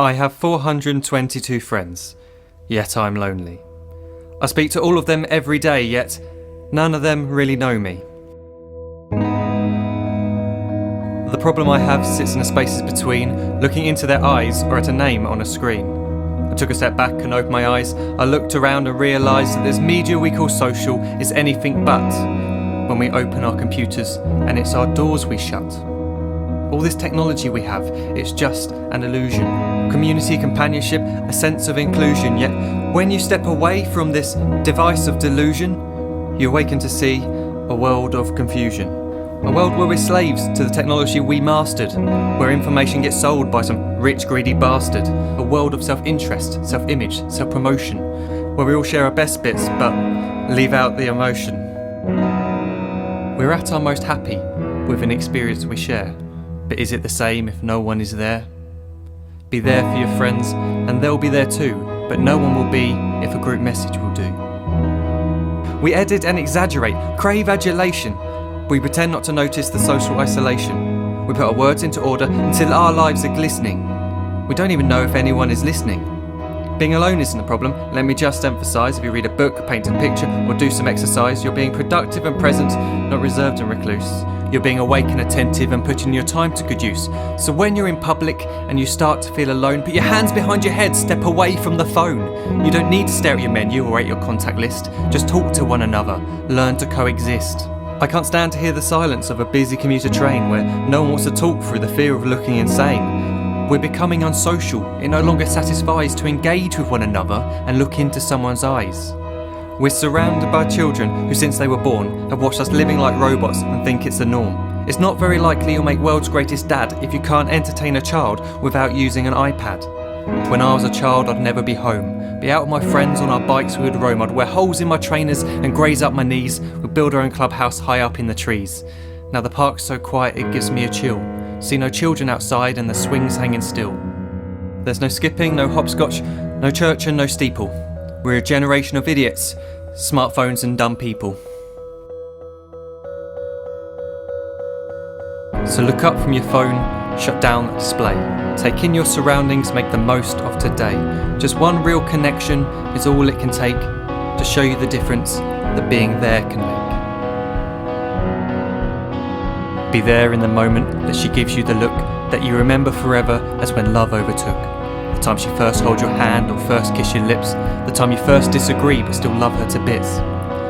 I have 422 friends, yet I'm lonely. I speak to all of them every day, yet none of them really know me. The problem I have sits in the spaces between looking into their eyes or at a name on a screen. I took a step back and opened my eyes. I looked around and realised that this media we call social is anything but when we open our computers and it's our doors we shut. All this technology we have, it's just an illusion. Community, companionship, a sense of inclusion. Yet when you step away from this device of delusion, you awaken to see a world of confusion. A world where we're slaves to the technology we mastered, where information gets sold by some rich, greedy bastard. A world of self-interest, self-image, self-promotion, where we all share our best bits but leave out the emotion. We're at our most happy with an experience we share. But is it the same if no one is there? Be there for your friends, and they'll be there too, but no one will be if a group message will do. We edit and exaggerate, crave adulation. We pretend not to notice the social isolation. We put our words into order until our lives are glistening. We don't even know if anyone is listening. Being alone isn't a problem. Let me just emphasise, if you read a book, paint a picture, or do some exercise, you're being productive and present, not reserved and recluse. You're being awake and attentive and putting your time to good use. So when you're in public and you start to feel alone, put your hands behind your head, step away from the phone. You don't need to stare at your menu or at your contact list. Just talk to one another. Learn to coexist. I can't stand to hear the silence of a busy commuter train where no one wants to talk through the fear of looking insane. We're becoming unsocial. It no longer satisfies to engage with one another and look into someone's eyes. We're surrounded by children who, since they were born, have watched us living like robots and think it's the norm. It's not very likely you'll make world's greatest dad if you can't entertain a child without using an iPad. When I was a child, I'd never be home. Be out with my friends on our bikes, we would roam. I'd wear holes in my trainers and graze up my knees. We'd build our own clubhouse high up in the trees. Now the park's so quiet it gives me a chill. See no children outside and the swings hanging still. There's no skipping, no hopscotch, no church and no steeple. We're a generation of idiots, smartphones and dumb people. So look up from your phone, shut down the display. Take in your surroundings, make the most of today. Just one real connection is all it can take to show you the difference that being there can make. Be there in the moment that she gives you the look that you remember forever as when love overtook. The time she first holds your hand or first kiss your lips. The time you first disagree but still love her to bits.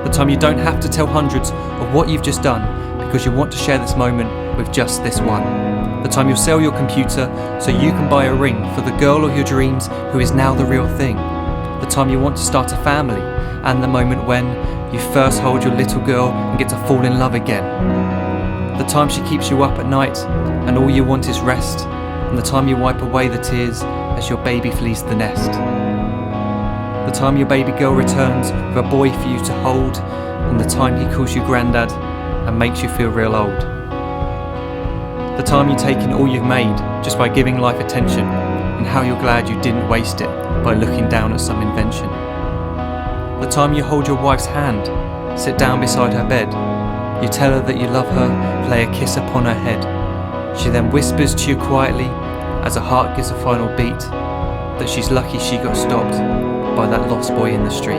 The time you don't have to tell hundreds of what you've just done because you want to share this moment with just this one. The time you'll sell your computer so you can buy a ring for the girl of your dreams who is now the real thing. The time you want to start a family, and the moment when you first hold your little girl and get to fall in love again. The time she keeps you up at night and all you want is rest, and the time you wipe away the tears as your baby flees the nest. The time your baby girl returns with a boy for you to hold, and the time he calls you granddad and makes you feel real old. The time you take in all you've made just by giving life attention, and how you're glad you didn't waste it by looking down at some invention. The time you hold your wife's hand, sit down beside her bed, you tell her that you love her, lay a kiss upon her head. She then whispers to you quietly, as her heart gives a final beat, that she's lucky she got stopped by that lost boy in the street.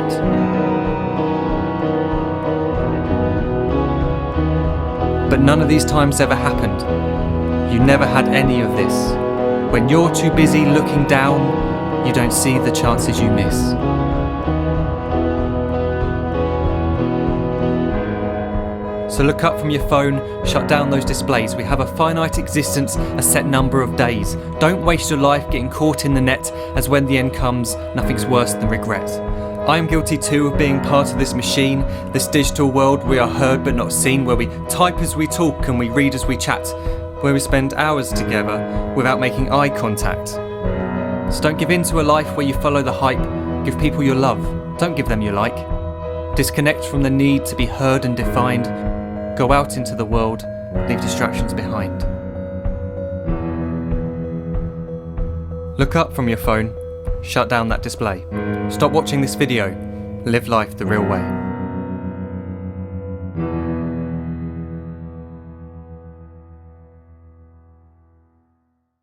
But none of these times ever happened. You never had any of this. When you're too busy looking down, you don't see the chances you miss. So look up from your phone, shut down those displays. We have a finite existence, a set number of days. Don't waste your life getting caught in the net, as when the end comes, nothing's worse than regret. I am guilty too of being part of this machine, this digital world we are heard but not seen, where we type as we talk and we read as we chat, where we spend hours together without making eye contact. So don't give in to a life where you follow the hype. Give people your love, don't give them your like. Disconnect from the need to be heard and defined. Go out into the world, leave distractions behind. Look up from your phone, shut down that display. Stop watching this video, live life the real way.